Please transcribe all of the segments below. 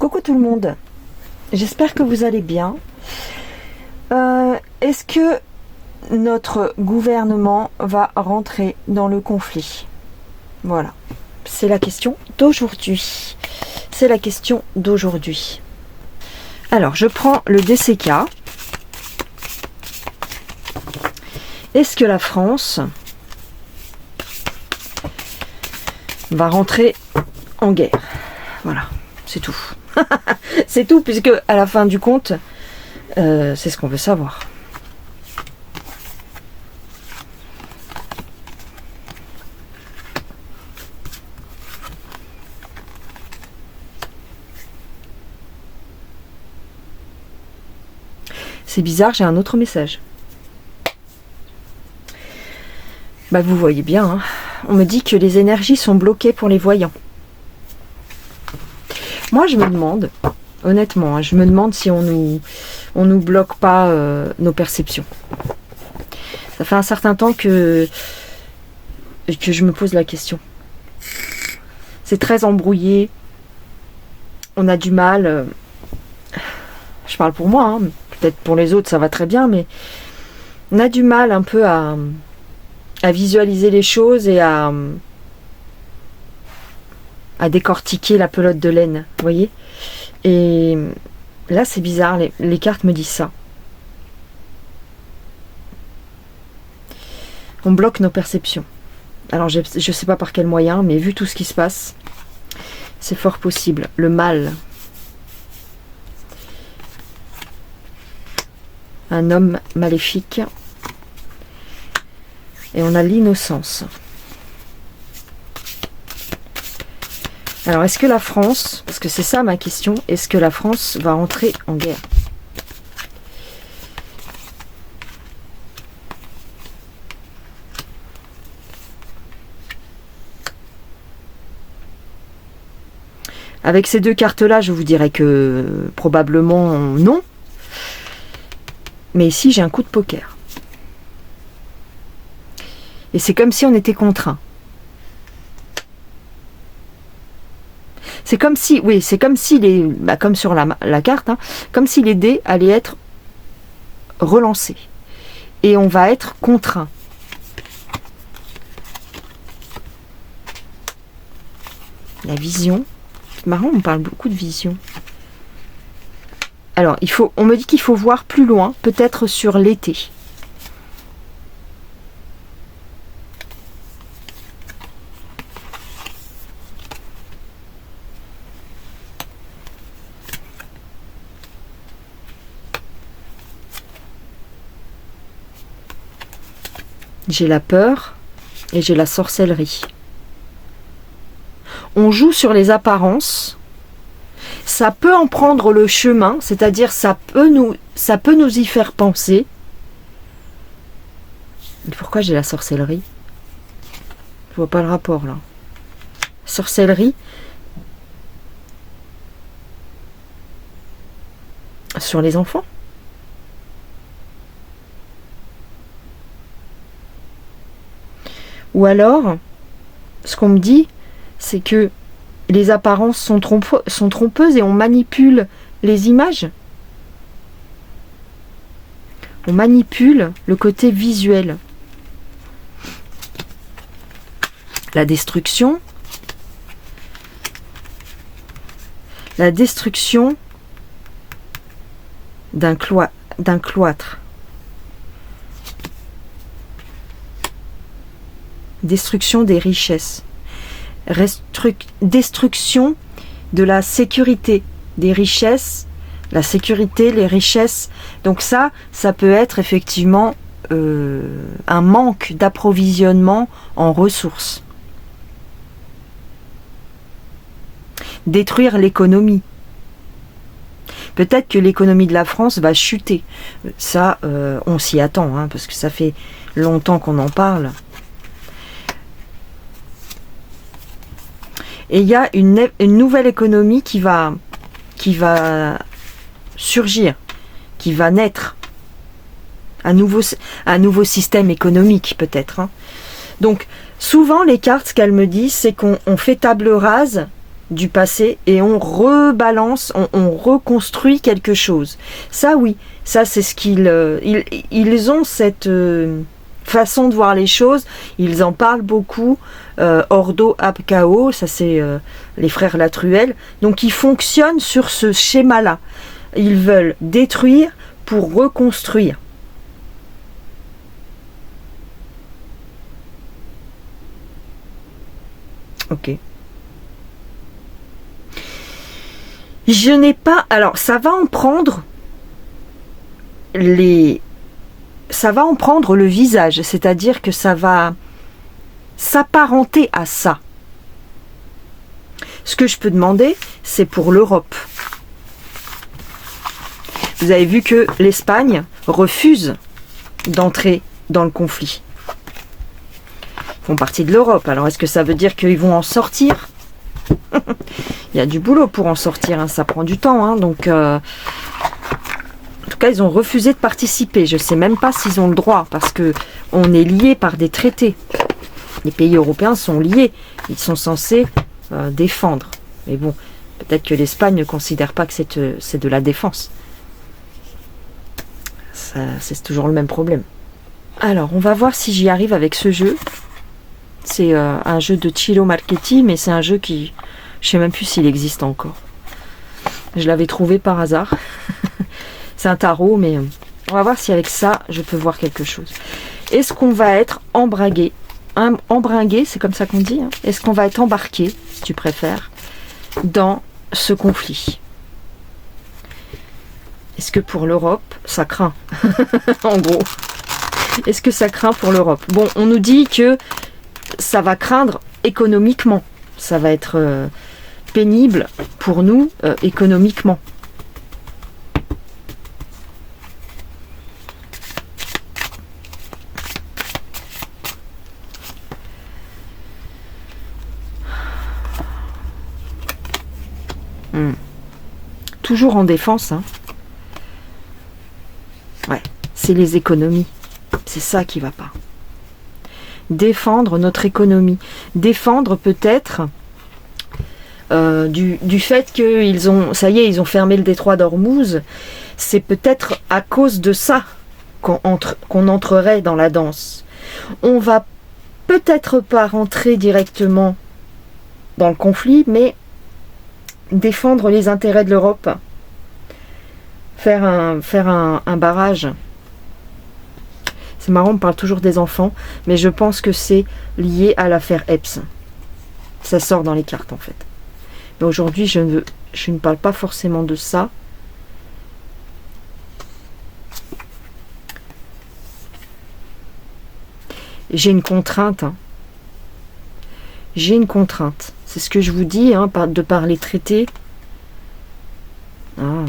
Coucou tout le monde, j'espère que vous allez bien. Est-ce que notre gouvernement va rentrer dans le conflit? Voilà, c'est la question d'aujourd'hui. Alors, je prends le DCK. Est-ce que la France va rentrer en guerre? Voilà, c'est tout. C'est tout, puisque à la fin du compte, c'est ce qu'on veut savoir. C'est bizarre, j'ai un autre message. Bah vous voyez bien, hein. On me dit que les énergies sont bloquées pour les voyants. Moi je me demande, honnêtement, hein, je me demande si on nous bloque pas nos perceptions. Ça fait un certain temps que je me pose la question. C'est très embrouillé. On a du mal. Je parle pour moi, hein, peut-être pour les autres ça va très bien, mais on a du mal un peu à visualiser les choses et à décortiquer la pelote de laine, vous voyez. Et là c'est bizarre, les cartes me disent ça. On bloque nos perceptions. Alors je sais pas par quel moyen, mais vu tout ce qui se passe, c'est fort possible. Le mal. Un homme maléfique. Et on a l'innocence. Alors, est-ce que la France, parce que c'est ça ma question, est-ce que la France va entrer en guerre? Avec ces deux cartes-là, je vous dirais que probablement non. Mais ici, j'ai un coup de poker. Et c'est comme si on était contraint. C'est comme si, oui, c'est comme si comme sur la carte, hein, comme si les dés allaient être relancés. Et on va être contraint. La vision. C'est marrant, on parle beaucoup de vision. Alors, on me dit qu'il faut voir plus loin, peut-être sur l'été. J'ai la peur et j'ai la sorcellerie. On joue sur les apparences. Ça peut en prendre le chemin, c'est-à-dire ça peut nous y faire penser. Et pourquoi j'ai la sorcellerie? Je vois pas le rapport là. Sorcellerie. Sur les enfants. Ou alors, ce qu'on me dit, c'est que les apparences sont trompeuses et on manipule les images. On manipule le côté visuel. La destruction. La destruction d'un cloître. Destruction des richesses. Destruction de la sécurité des richesses, la sécurité, les richesses. Donc ça peut être effectivement un manque d'approvisionnement en ressources. Détruire l'économie. Peut-être que l'économie de la France va chuter. Ça, on s'y attend, hein, parce que ça fait longtemps qu'on en parle. Et il y a une nouvelle économie qui va surgir, qui va naître. Un nouveau système économique peut-être. Hein. Donc souvent les cartes, ce qu'elles me disent, c'est qu'on fait table rase du passé et on rebalance, on reconstruit quelque chose. Ça oui, ça c'est ce ils ont cette façon de voir les choses, ils en parlent beaucoup, Ordo ab Chao, ça c'est les frères Latruelle, donc ils fonctionnent sur ce schéma-là. Ils veulent détruire pour reconstruire. Ok. Je n'ai pas... Alors, ça va en prendre le visage, c'est-à-dire que ça va s'apparenter à ça. Ce que je peux demander, c'est pour l'Europe. Vous avez vu que l'Espagne refuse d'entrer dans le conflit. Ils font partie de l'Europe. Alors, est-ce que ça veut dire qu'ils vont en sortir? Il y a du boulot pour en sortir, hein. Ça prend du temps. Hein. Donc, en tout cas, ils ont refusé de participer. Je ne sais même pas s'ils ont le droit, parce que on est liés par des traités. Les pays européens sont liés. Ils sont censés défendre. Mais bon, peut-être que l'Espagne ne considère pas que c'est de la défense. C'est toujours le même problème. Alors, on va voir si j'y arrive avec ce jeu. C'est un jeu de Ciro Marchetti, mais c'est un jeu qui... Je ne sais même plus s'il existe encore. Je l'avais trouvé par hasard. C'est un tarot, mais on va voir si avec ça, je peux voir quelque chose. Est-ce qu'on va être embringué? Embringué, c'est comme ça qu'on dit. Hein. Est-ce qu'on va être embarqué, si tu préfères, dans ce conflit? Est-ce que pour l'Europe, ça craint? En gros. Est-ce que ça craint pour l'Europe? Bon, on nous dit que ça va craindre économiquement. Ça va être pénible pour nous économiquement. Toujours en défense, hein. Ouais, c'est les économies. C'est ça qui va pas. Défendre notre économie. Défendre peut-être du fait qu'ils ont, ça y est, ils ont fermé le détroit d'Ormuz. C'est peut-être à cause de ça qu'on entrerait dans la danse. On va peut-être pas rentrer directement dans le conflit, mais défendre les intérêts de l'Europe. Faire un barrage. C'est marrant, on parle toujours des enfants, mais je pense que c'est lié à l'affaire Epps. Ça sort dans les cartes, en fait. Mais aujourd'hui, je ne parle pas forcément de ça. J'ai une contrainte. Hein. J'ai une contrainte. C'est ce que je vous dis, hein, de par les traités. Ah.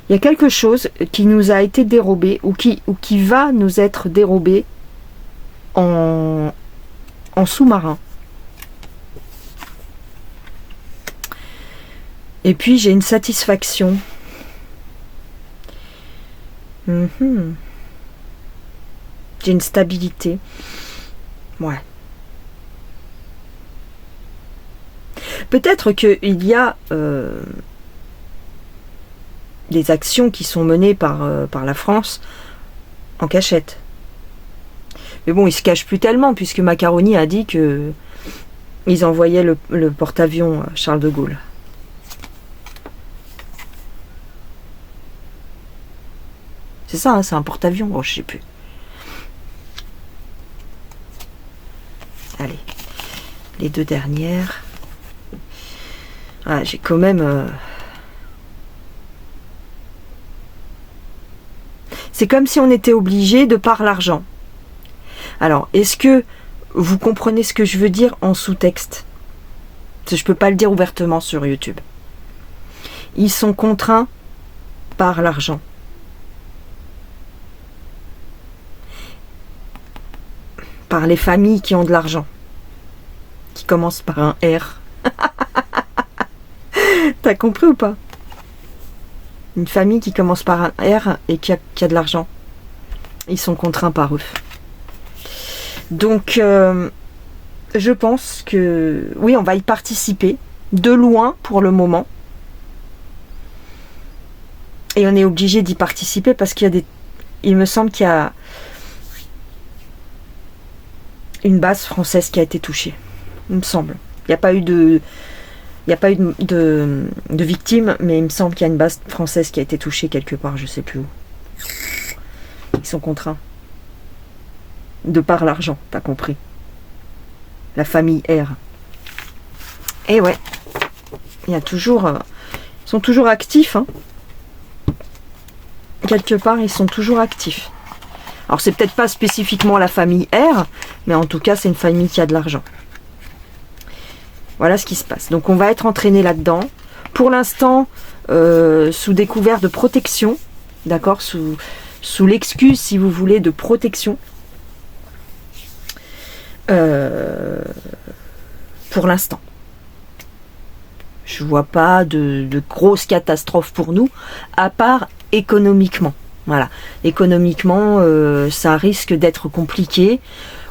Il y a quelque chose qui nous a été dérobé ou qui va nous être dérobé en sous-marin. Et puis j'ai une satisfaction. J'ai une stabilité. Ouais. Peut-être qu'il y a des actions qui sont menées par la France en cachette. Mais bon, ils se cachent plus tellement, puisque Macaroni a dit que ils envoyaient le porte-avions Charles de Gaulle. C'est ça, hein, c'est un porte-avions, bon, je sais plus. Allez, les deux dernières. Ah, j'ai quand même... C'est comme si on était obligé de par l'argent. Alors, est-ce que vous comprenez ce que je veux dire en sous-texte? Je ne peux pas le dire ouvertement sur YouTube. Ils sont contraints par l'argent. Par les familles qui ont de l'argent. Qui commencent par un R. T'as compris ou pas? Une famille qui commence par un R et qui a de l'argent. Ils sont contraints par eux. Donc, je pense que oui, on va y participer de loin pour le moment. Et on est obligé d'y participer parce qu'il y a des... Il me semble qu'il y a une base française qui a été touchée. Il me semble. Il n'y a pas eu de... Il n'y a pas eu de victimes, mais il me semble qu'il y a une base française qui a été touchée quelque part, je ne sais plus où. Ils sont contraints. De par l'argent, t'as compris. La famille R. Et ouais. Il y a toujours... ils sont toujours actifs, hein. Quelque part, ils sont toujours actifs. Alors, c'est peut-être pas spécifiquement la famille R, mais en tout cas, c'est une famille qui a de l'argent. Voilà ce qui se passe. Donc, on va être entraîné là-dedans. Pour l'instant, sous des couverts de protection, d'accord, sous l'excuse, si vous voulez, de protection. Pour l'instant. Je vois pas de grosses catastrophes pour nous, à part économiquement. Voilà. Économiquement, ça risque d'être compliqué.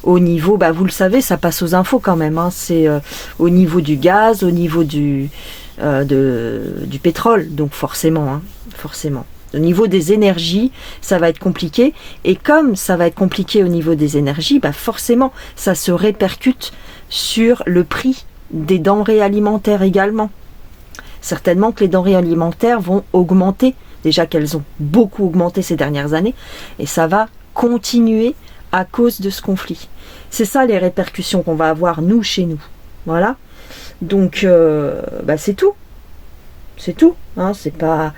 Au niveau, bah vous le savez, ça passe aux infos quand même. Hein, c'est au niveau du gaz, au niveau du pétrole. Donc forcément, hein, forcément. Au niveau des énergies, ça va être compliqué. Et comme ça va être compliqué au niveau des énergies, bah forcément, ça se répercute sur le prix des denrées alimentaires également. Certainement que les denrées alimentaires vont augmenter. Déjà qu'elles ont beaucoup augmenté ces dernières années. Et ça va continuer à cause de ce conflit. C'est ça les répercussions qu'on va avoir, nous, chez nous. Voilà. Donc, bah c'est tout. C'est tout. Hein, c'est pas...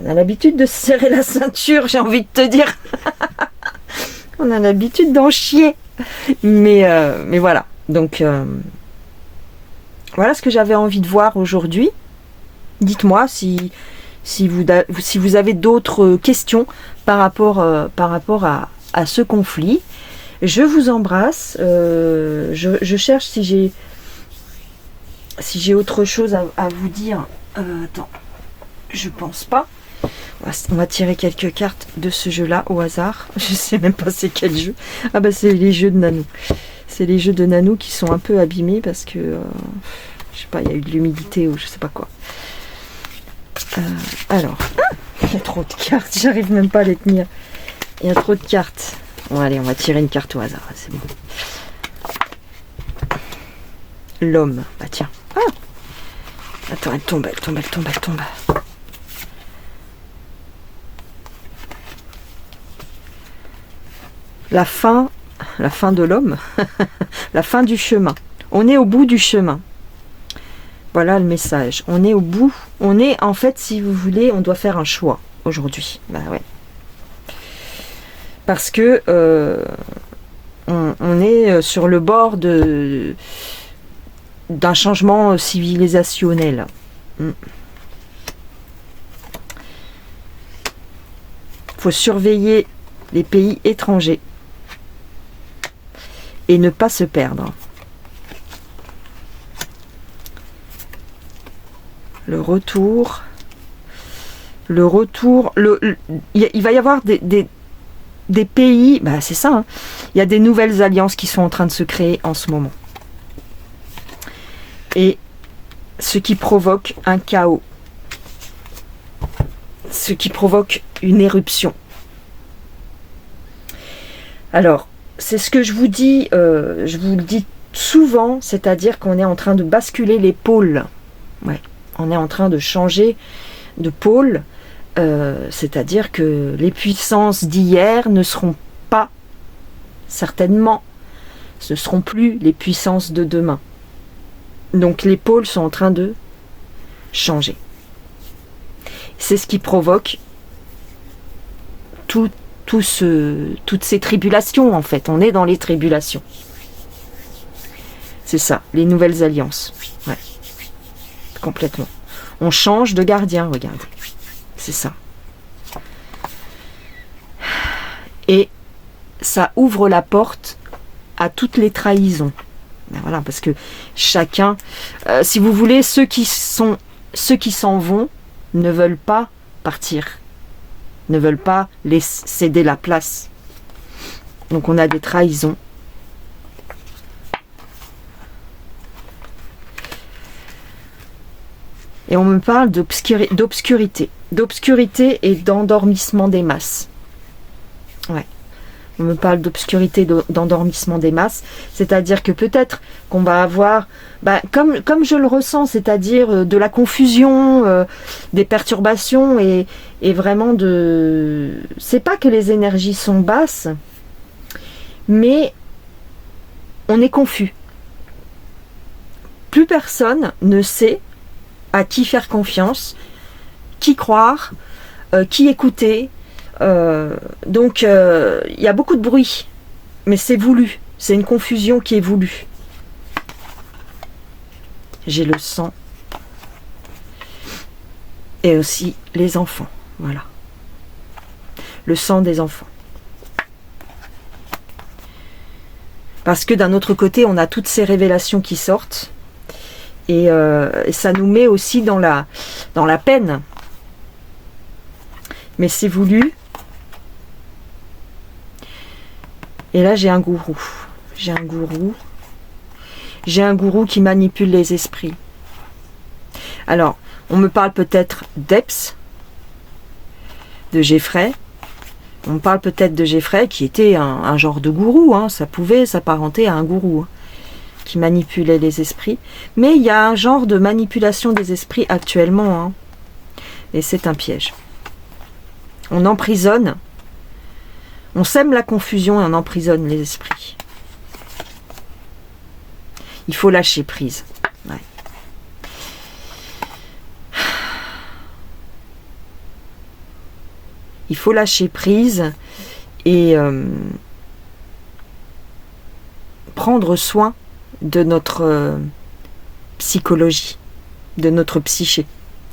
On a l'habitude de se serrer la ceinture, j'ai envie de te dire. On a l'habitude d'en chier. Mais voilà. Donc, voilà ce que j'avais envie de voir aujourd'hui. Dites-moi si vous avez d'autres questions par rapport à ce conflit. Je vous embrasse. Je cherche si j'ai autre chose à vous dire. Attends, je pense pas. On va tirer quelques cartes de ce jeu-là au hasard. Je sais même pas c'est quel jeu. Ah bah c'est les jeux de Nanou. C'est les jeux de Nanou qui sont un peu abîmés parce que je sais pas, il y a eu de l'humidité ou je sais pas quoi. Alors, il y a trop de cartes, j'arrive même pas à les tenir. Il y a trop de cartes. Bon allez, on va tirer une carte au hasard, c'est bon. L'homme, bah tiens. Ah, attends, elle tombe. La fin de l'homme, la fin du chemin. On est au bout du chemin. Voilà le message. On est au bout. On est, en fait, si vous voulez, on doit faire un choix aujourd'hui. Bah ouais. Parce que on est sur le bord d'un changement civilisationnel. Faut surveiller les pays étrangers et ne pas se perdre. Le retour, il va y avoir des pays, bah c'est ça, hein, il y a des nouvelles alliances qui sont en train de se créer en ce moment. Et ce qui provoque un chaos, ce qui provoque une éruption. Alors, c'est ce que je vous dis, je vous le dis souvent, c'est-à-dire qu'on est en train de basculer les pôles. Ouais. On est en train de changer de pôle, c'est-à-dire que les puissances d'hier ne seront pas, certainement, ce ne seront plus les puissances de demain. Donc les pôles sont en train de changer. C'est ce qui provoque toutes ces tribulations, en fait. On est dans les tribulations. C'est ça, les nouvelles alliances. Ouais. Complètement. On change de gardien, regardez. C'est ça. Et ça ouvre la porte à toutes les trahisons. Ben voilà, parce que chacun, si vous voulez, ceux qui s'en vont ne veulent pas partir, ne veulent pas céder la place. Donc on a des trahisons. Et on me parle d'obscurité. D'obscurité et d'endormissement des masses. Ouais. On me parle d'obscurité, d'endormissement des masses. C'est-à-dire que peut-être qu'on va avoir, comme je le ressens, c'est-à-dire de la confusion, des perturbations et vraiment de... C'est pas que les énergies sont basses, mais on est confus. Plus personne ne sait à qui faire confiance, qui croire, qui écouter. Donc il y a beaucoup de bruit, mais c'est voulu. C'est une confusion qui est voulue. J'ai le sang. Et aussi les enfants. Voilà. Le sang des enfants. Parce que d'un autre côté, on a toutes ces révélations qui sortent. Et ça nous met aussi dans la peine. Mais c'est voulu. Et là, j'ai un gourou. J'ai un gourou. J'ai un gourou qui manipule les esprits. Alors, on me parle peut-être d'Epps, de Jeffrey. On me parle peut-être de Jeffrey, qui était un genre de gourou. Hein. Ça pouvait s'apparenter à un gourou, hein, qui manipulait les esprits. Mais il y a un genre de manipulation des esprits actuellement. Hein. Et c'est un piège. On emprisonne. On sème la confusion et on emprisonne les esprits. Il faut lâcher prise. Ouais. Il faut lâcher prise et prendre soin de notre psychologie, de notre psyché.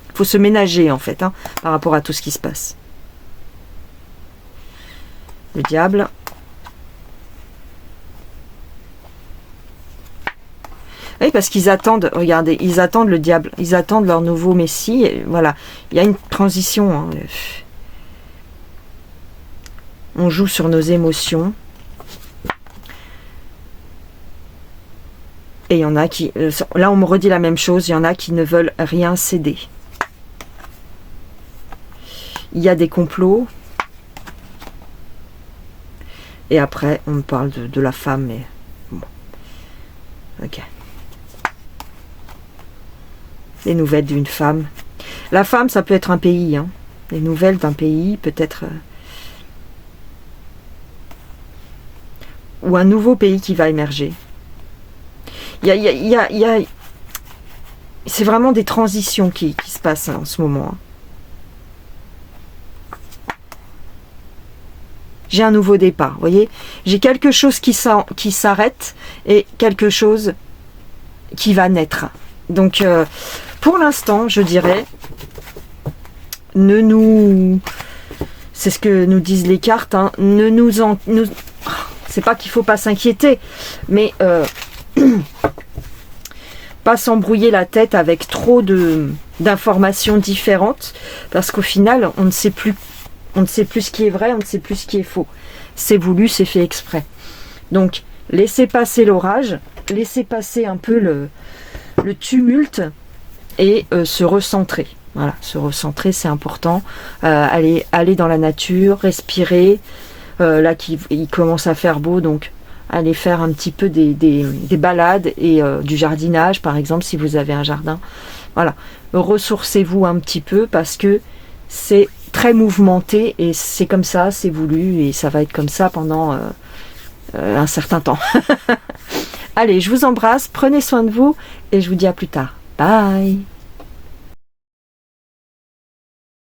Il faut se ménager en fait, hein, par rapport à tout ce qui se passe. Le diable. Oui, parce qu'ils attendent, regardez, ils attendent le diable, ils attendent leur nouveau messie, et voilà, il y a une transition. Hein. On joue sur nos émotions. Et il y en a qui, là on me redit la même chose, il y en a qui ne veulent rien céder. Il y a des complots. Et après, on me parle de la femme, mais bon. Ok. Les nouvelles d'une femme. La femme, ça peut être un pays. Hein. Les nouvelles d'un pays, peut-être... ou un nouveau pays qui va émerger. C'est vraiment des transitions qui se passent en ce moment. Hein. J'ai un nouveau départ, vous voyez. J'ai quelque chose qui s'arrête et quelque chose qui va naître. Donc, pour l'instant, je dirais, c'est ce que nous disent les cartes, hein, c'est pas qu'il faut pas s'inquiéter, mais pas s'embrouiller la tête avec trop d'informations différentes, parce qu'au final, on ne sait plus ce qui est vrai, on ne sait plus ce qui est faux. C'est voulu, c'est fait exprès. Donc, laissez passer l'orage, laissez passer un peu le tumulte et se recentrer. Voilà, se recentrer, c'est important. Aller dans la nature, respirer. Là, il commence à faire beau, donc allez faire un petit peu des balades et du jardinage, par exemple, si vous avez un jardin. Voilà, ressourcez-vous un petit peu parce que c'est très mouvementé et c'est comme ça, c'est voulu et ça va être comme ça pendant un certain temps. Allez, je vous embrasse, prenez soin de vous et je vous dis à plus tard. Bye!